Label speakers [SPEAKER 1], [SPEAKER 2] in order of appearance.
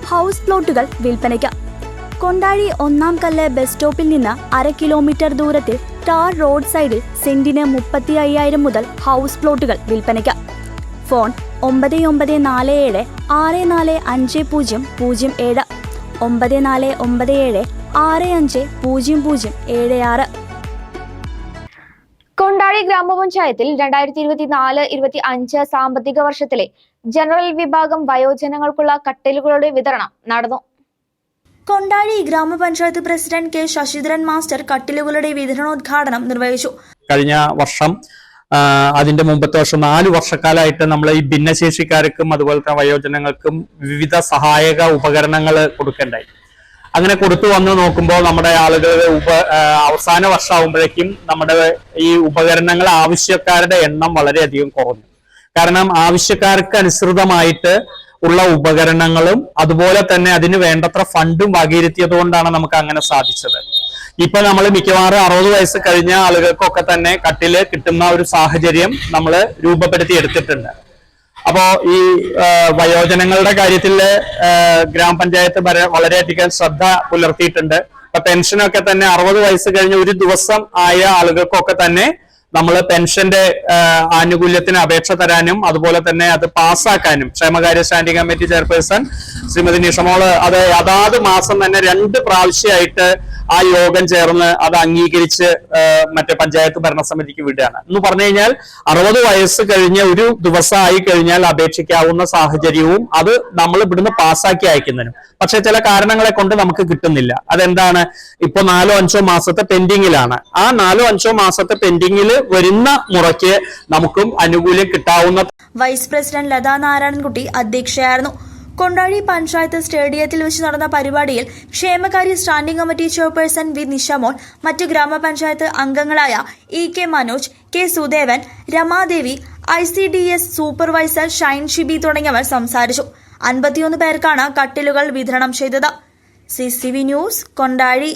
[SPEAKER 1] House പ്ലോട്ടുകൾ വിൽപ്പനയ്ക്ക്. കൊണ്ടാഴി ഒന്നാം കല്ല് ബസ് സ്റ്റോപ്പിൽ നിന്ന് 1/2 കിലോമീറ്റർ ദൂരത്തിൽ ടാർ റോഡ് സൈഡിൽ സെന്റിന് 35,000 മുതൽ ഹൗസ് പ്ലോട്ടുകൾ വിൽപ്പനയ്ക്ക്. ഫോൺ 9947 645007 9497 650076.
[SPEAKER 2] കൊണ്ടാഴി ഗ്രാമപഞ്ചായത്തിൽ 2024-25 സാമ്പത്തിക വർഷത്തിലെ ജനറൽ വിഭാഗം വയോജനങ്ങൾക്കുള്ള കട്ടിലുകളുടെ വിതരണം നടന്നു.
[SPEAKER 1] കൊണ്ടാഴി ഗ്രാമപഞ്ചായത്ത് പ്രസിഡന്റ് കെ ശശിധരൻ മാസ്റ്റർ കട്ടിലുകളുടെ വിതരണോദ്ഘാടനം നിർവഹിച്ചു.
[SPEAKER 3] കഴിഞ്ഞ വർഷം അതിന്റെ മുമ്പത്തെ വർഷം 4 വർഷക്കാലമായിട്ട് നമ്മൾ ഈ ഭിന്നശേഷിക്കാർക്കും അതുപോലത്തെ വയോജനങ്ങൾക്കും വിവിധ സഹായക ഉപകരണങ്ങൾ കൊടുക്കണ്ടായി. അങ്ങനെ കൊടുത്തു വന്ന് നോക്കുമ്പോൾ നമ്മുടെ ആളുകൾ അവസാന വർഷമാകുമ്പോഴേക്കും നമ്മുടെ ഈ ഉപകരണങ്ങൾ ആവശ്യക്കാരുടെ എണ്ണം വളരെയധികം കുറഞ്ഞു. കാരണം ആവശ്യക്കാർക്ക് അനുസൃതമായിട്ട് ഉള്ള ഉപകരണങ്ങളും അതുപോലെ തന്നെ അതിന് വേണ്ടത്ര ഫണ്ടും വകയിരുത്തിയത് കൊണ്ടാണ് നമുക്ക് അങ്ങനെ സാധിച്ചത്. ഇപ്പൊ നമ്മൾ മിക്കവാറും 60 വയസ്സ് കഴിഞ്ഞ ആളുകൾക്കൊക്കെ തന്നെ കട്ടില് കിട്ടുന്ന ഒരു സാഹചര്യം നമ്മൾ രൂപപ്പെടുത്തി എടുത്തിട്ടുണ്ട്. അപ്പോ ഈ വയോജനങ്ങളുടെ കാര്യത്തിൽ ഗ്രാമപഞ്ചായത്ത് വളരെയധികം ശ്രദ്ധ പുലർത്തിയിട്ടുണ്ട്. ഇപ്പൊ പെൻഷനൊക്കെ തന്നെ 60 വയസ്സ് കഴിഞ്ഞ ഒരു ദിവസം ആയ ആളുകൾക്കൊക്കെ തന്നെ നമ്മൾ പെൻഷന്റെ ആനുകൂല്യത്തിന് അപേക്ഷ തരാനും അതുപോലെ തന്നെ അത് പാസ്സാക്കാനും ക്ഷേമകാര്യ സ്റ്റാൻഡിംഗ് കമ്മിറ്റി ചെയർപേഴ്സൺ ശ്രീമതി നിഷമോള് അത് അതാത് മാസം തന്നെ 2 പ്രാവശ്യമായിട്ട് ആ യോഗം ചേർന്ന് അത് അംഗീകരിച്ച് മറ്റേ പഞ്ചായത്ത് ഭരണസമിതിക്ക് വിടുകയാണ്. എന്ന് പറഞ്ഞു കഴിഞ്ഞാൽ 60 വയസ്സ് കഴിഞ്ഞ ഒരു ദിവസമായി കഴിഞ്ഞാൽ അപേക്ഷിക്കാവുന്ന സാഹചര്യവും അത് നമ്മൾ ഇവിടുന്ന് പാസ്സാക്കി അയക്കുന്നതിനും. പക്ഷെ ചില കാരണങ്ങളെ കൊണ്ട് നമുക്ക് കിട്ടുന്നില്ല. അതെന്താണ്? ഇപ്പൊ 4-5 മാസത്തെ പെൻഡിങ്ങിലാണ്. ആ 4-5 മാസത്തെ പെൻഡിങ്ങിൽ വരുന്ന മുറയ്ക്ക് നമുക്കും ആനുകൂല്യം കിട്ടാവുന്ന.
[SPEAKER 1] വൈസ് പ്രസിഡന്റ് ലതാ നാരായണൻകുട്ടി അധ്യക്ഷയായിരുന്നു. കൊണ്ടാഴി പഞ്ചായത്ത് സ്റ്റേഡിയത്തിൽ വെച്ച് നടന്ന പരിപാടിയിൽ ക്ഷേമകാര്യ standing committee chairperson V Nishamol, മറ്റു ഗ്രാമപഞ്ചായത്ത് അംഗങ്ങളായ E K Manoj, K Sudevan, Ramadevi, ICDS supervisor Shine Shibi തുടങ്ങിയവർ സംസാരിച്ചു. 51 പേർക്കാണ് കട്ടിലുകൾ വിതരണം ചെയ്തത്. CCV news, Kondazhy.